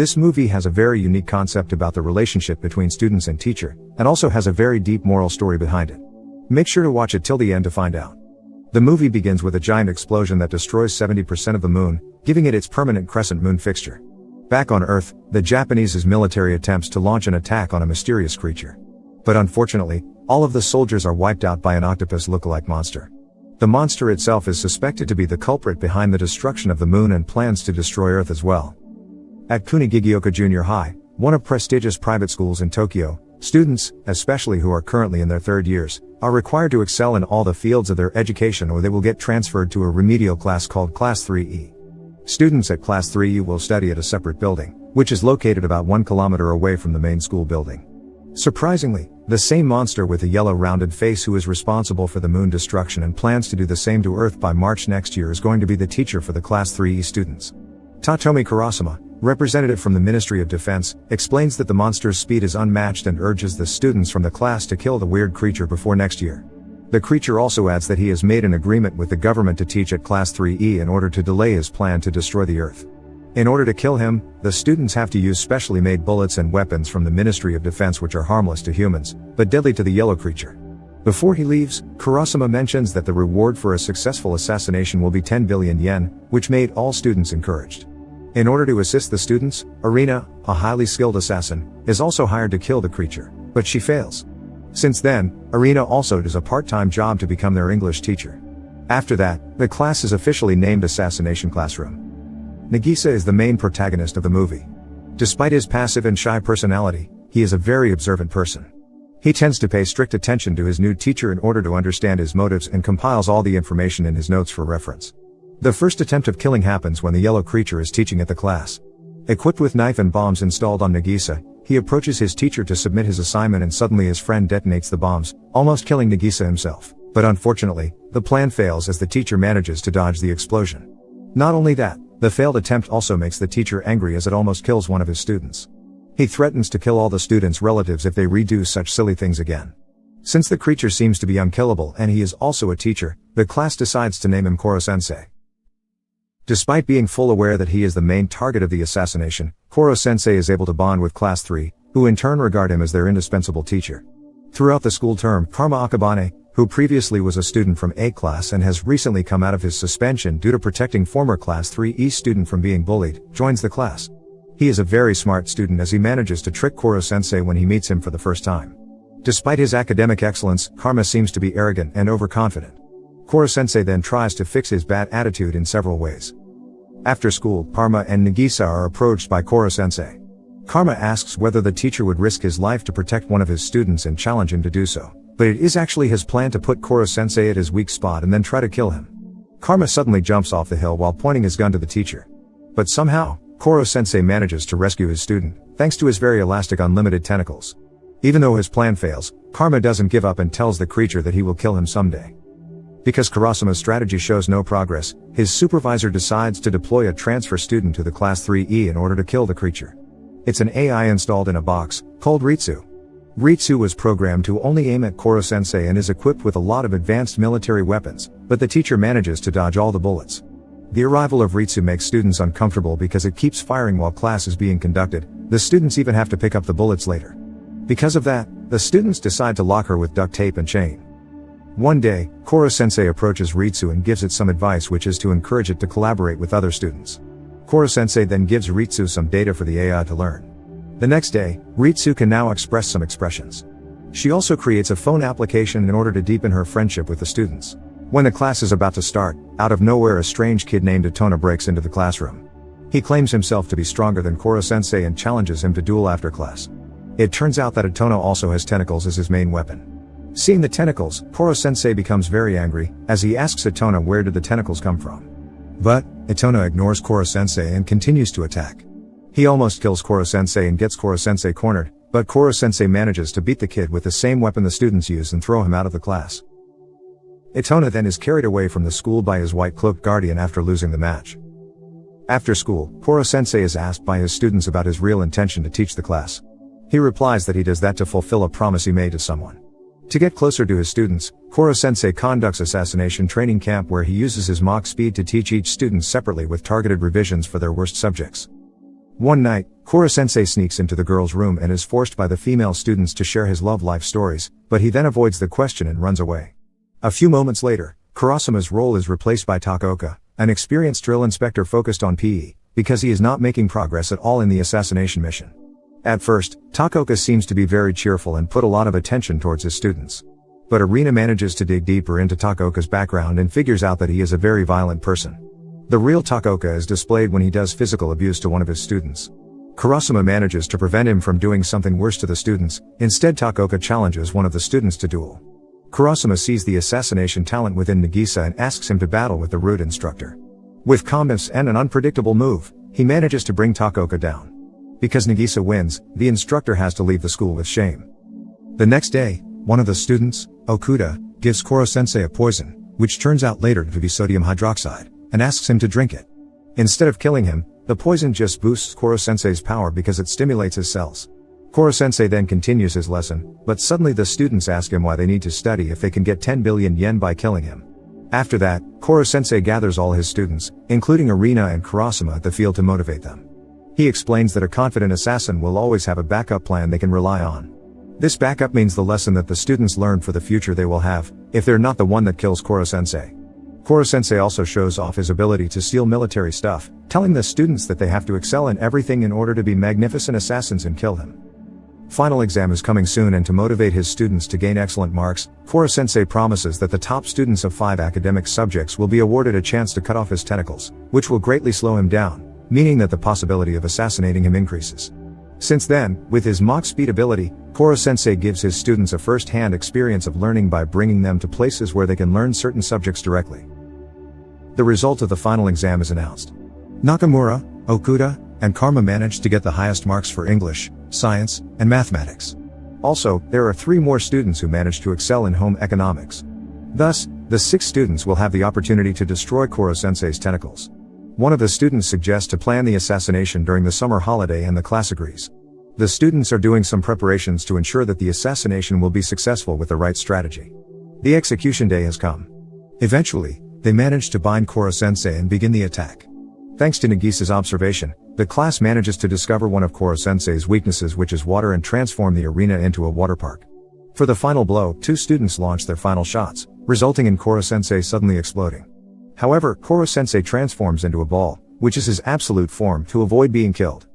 This movie has a very unique concept about the relationship between students and teacher, and also has a very deep moral story behind it. Make sure to watch it till the end to find out. The movie begins with a giant explosion that destroys 70% of the moon, giving it its permanent crescent moon fixture. Back on Earth, the Japanese military attempts to launch an attack on a mysterious creature. But unfortunately, all of the soldiers are wiped out by an octopus look-alike monster. The monster itself is suspected to be the culprit behind the destruction of the moon and plans to destroy Earth as well. At Kunigigioka Junior High, one of prestigious private schools in Tokyo, students, especially who are currently in their third years, are required to excel in all the fields of their education or they will get transferred to a remedial class called Class 3E. Students at Class 3E will study at a separate building, which is located about 1 kilometer away from the main school building. Surprisingly, the same monster with a yellow rounded face who is responsible for the moon destruction and plans to do the same to Earth by March next year is going to be the teacher for the Class 3E students. Tatomi Kurosama, representative from the Ministry of Defense, explains that the monster's speed is unmatched and urges the students from the class to kill the weird creature before next year. The creature also adds that he has made an agreement with the government to teach at Class 3E in order to delay his plan to destroy the Earth. In order to kill him, the students have to use specially made bullets and weapons from the Ministry of Defense which are harmless to humans, but deadly to the yellow creature. Before he leaves, Kurosama mentions that the reward for a successful assassination will be 10 billion yen, which made all students encouraged. In order to assist the students, Arina, a highly skilled assassin, is also hired to kill the creature, but she fails. Since then, Arina also does a part-time job to become their English teacher. After that, the class is officially named Assassination Classroom. Nagisa is the main protagonist of the movie. Despite his passive and shy personality, he is a very observant person. He tends to pay strict attention to his new teacher in order to understand his motives and compiles all the information in his notes for reference. The first attempt of killing happens when the yellow creature is teaching at the class. Equipped with knife and bombs installed on Nagisa, he approaches his teacher to submit his assignment and suddenly his friend detonates the bombs, almost killing Nagisa himself. But unfortunately, the plan fails as the teacher manages to dodge the explosion. Not only that, the failed attempt also makes the teacher angry as it almost kills one of his students. He threatens to kill all the students' relatives if they redo such silly things again. Since the creature seems to be unkillable and he is also a teacher, the class decides to name him Koro-sensei. Despite being full aware that he is the main target of the assassination, Koro-sensei is able to bond with Class 3, who in turn regard him as their indispensable teacher. Throughout the school term, Karma Akabane, who previously was a student from A class and has recently come out of his suspension due to protecting former Class 3E student from being bullied, joins the class. He is a very smart student as he manages to trick Koro-sensei when he meets him for the first time. Despite his academic excellence, Karma seems to be arrogant and overconfident. Koro-sensei then tries to fix his bad attitude in several ways. After school, Karma and Nagisa are approached by Koro-sensei. Karma asks whether the teacher would risk his life to protect one of his students and challenge him to do so, but it is actually his plan to put Koro-sensei at his weak spot and then try to kill him. Karma suddenly jumps off the hill while pointing his gun to the teacher. But somehow, Koro-sensei manages to rescue his student, thanks to his very elastic unlimited tentacles. Even though his plan fails, Karma doesn't give up and tells the creature that he will kill him someday. Because Kurosama's strategy shows no progress, his supervisor decides to deploy a transfer student to the Class 3E in order to kill the creature. It's an AI installed in a box, called Ritsu. Ritsu was programmed to only aim at Koro-sensei and is equipped with a lot of advanced military weapons, but the teacher manages to dodge all the bullets. The arrival of Ritsu makes students uncomfortable because it keeps firing while class is being conducted. The students even have to pick up the bullets later. Because of that, the students decide to lock her with duct tape and chain. One day, Koro-sensei approaches Ritsu and gives it some advice, which is to encourage it to collaborate with other students. Koro-sensei then gives Ritsu some data for the AI to learn. The next day, Ritsu can now express some expressions. She also creates a phone application in order to deepen her friendship with the students. When the class is about to start, out of nowhere a strange kid named Etona breaks into the classroom. He claims himself to be stronger than Koro-sensei and challenges him to duel after class. It turns out that Etona also has tentacles as his main weapon. Seeing the tentacles, Koro-sensei becomes very angry, as he asks Etona where did the tentacles come from. But, Etona ignores Koro-sensei and continues to attack. He almost kills Koro-sensei and gets Koro-sensei cornered, but Koro-sensei manages to beat the kid with the same weapon the students use and throw him out of the class. Etona then is carried away from the school by his white-cloaked guardian after losing the match. After school, Koro-sensei is asked by his students about his real intention to teach the class. He replies that he does that to fulfill a promise he made to someone. To get closer to his students, Koro-sensei conducts assassination training camp where he uses his Mach speed to teach each student separately with targeted revisions for their worst subjects. One night, Koro-sensei sneaks into the girl's room and is forced by the female students to share his love life stories, but he then avoids the question and runs away. A few moments later, Kurasuma's role is replaced by Takaoka, an experienced drill inspector focused on PE, because he is not making progress at all in the assassination mission. At first, Takaoka seems to be very cheerful and put a lot of attention towards his students. But Arina manages to dig deeper into Takaoka's background and figures out that he is a very violent person. The real Takaoka is displayed when he does physical abuse to one of his students. Kurasuma manages to prevent him from doing something worse to the students. Instead, Takaoka challenges one of the students to duel. Kurasuma sees the assassination talent within Nagisa and asks him to battle with the rude instructor. With calmness and an unpredictable move, he manages to bring Takaoka down. Because Nagisa wins, the instructor has to leave the school with shame. The next day, one of the students, Okuda, gives Koro-sensei a poison, which turns out later to be sodium hydroxide, and asks him to drink it. Instead of killing him, the poison just boosts Koro-sensei's power because it stimulates his cells. Koro-sensei then continues his lesson, but suddenly the students ask him why they need to study if they can get 10 billion yen by killing him. After that, Koro-sensei gathers all his students, including Arina and Kurasuma, at the field to motivate them. He explains that a confident assassin will always have a backup plan they can rely on. This backup means the lesson that the students learn for the future they will have, if they're not the one that kills Koro-sensei. Koro-sensei also shows off his ability to steal military stuff, telling the students that they have to excel in everything in order to be magnificent assassins and kill him. Final exam is coming soon, and to motivate his students to gain excellent marks, Koro-sensei promises that the top students of 5 academic subjects will be awarded a chance to cut off his tentacles, which will greatly slow him down, meaning that the possibility of assassinating him increases. Since then, with his Mach speed ability, Koro-sensei gives his students a first-hand experience of learning by bringing them to places where they can learn certain subjects directly. The result of the final exam is announced. Nakamura, Okuda, and Karma managed to get the highest marks for English, science, and mathematics. Also, there are 3 more students who managed to excel in home economics. Thus, the 6 students will have the opportunity to destroy Koro-sensei's tentacles. One of the students suggests to plan the assassination during the summer holiday, and the class agrees. The students are doing some preparations to ensure that the assassination will be successful with the right strategy. The execution day has come. Eventually, they manage to bind Koro-sensei and begin the attack. Thanks to Nagisa's observation, the class manages to discover one of Koro-sensei's weaknesses, which is water, and transform the arena into a water park. For the final blow, 2 students launch their final shots, resulting in Koro-sensei suddenly exploding. However, Koro-sensei transforms into a ball, which is his absolute form, to avoid being killed.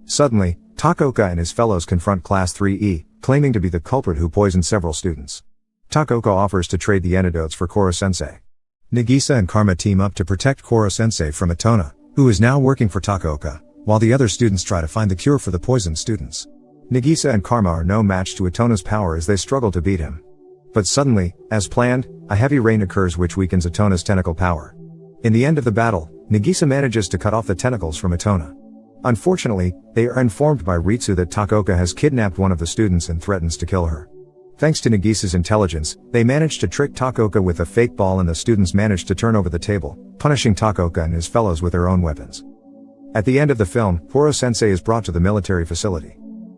Suddenly, Takaoka and his fellows confront Class 3E, claiming to be the culprit who poisoned several students. Takaoka offers to trade the antidotes for Koro-sensei. Nagisa and Karma team up to protect Koro-sensei from Atona, who is now working for Takaoka, while the other students try to find the cure for the poisoned students. Nagisa and Karma are no match to Atona's power as they struggle to beat him. But suddenly, as planned, a heavy rain occurs which weakens Atona's tentacle power. In the end of the battle, Nagisa manages to cut off the tentacles from Atona. Unfortunately, they are informed by Ritsu that Takaoka has kidnapped one of the students and threatens to kill her. Thanks to Nagisa's intelligence, they manage to trick Takaoka with a fake ball, and the students manage to turn over the table, punishing Takaoka and his fellows with their own weapons. At the end of the film, Koro-sensei is brought to the military facility.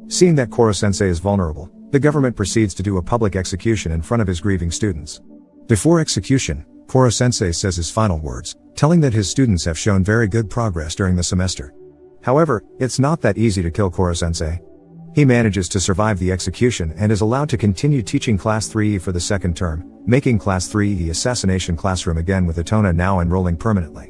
Seeing that Koro-sensei is vulnerable, the government proceeds to do a public execution in front of his grieving students. Before execution, Koro-sensei says his final words, telling that his students have shown very good progress during the semester. However, it's not that easy to kill Koro-sensei. He manages to survive the execution and is allowed to continue teaching Class 3E for the second term, making Class 3E the Assassination Classroom again, with Atona now enrolling permanently.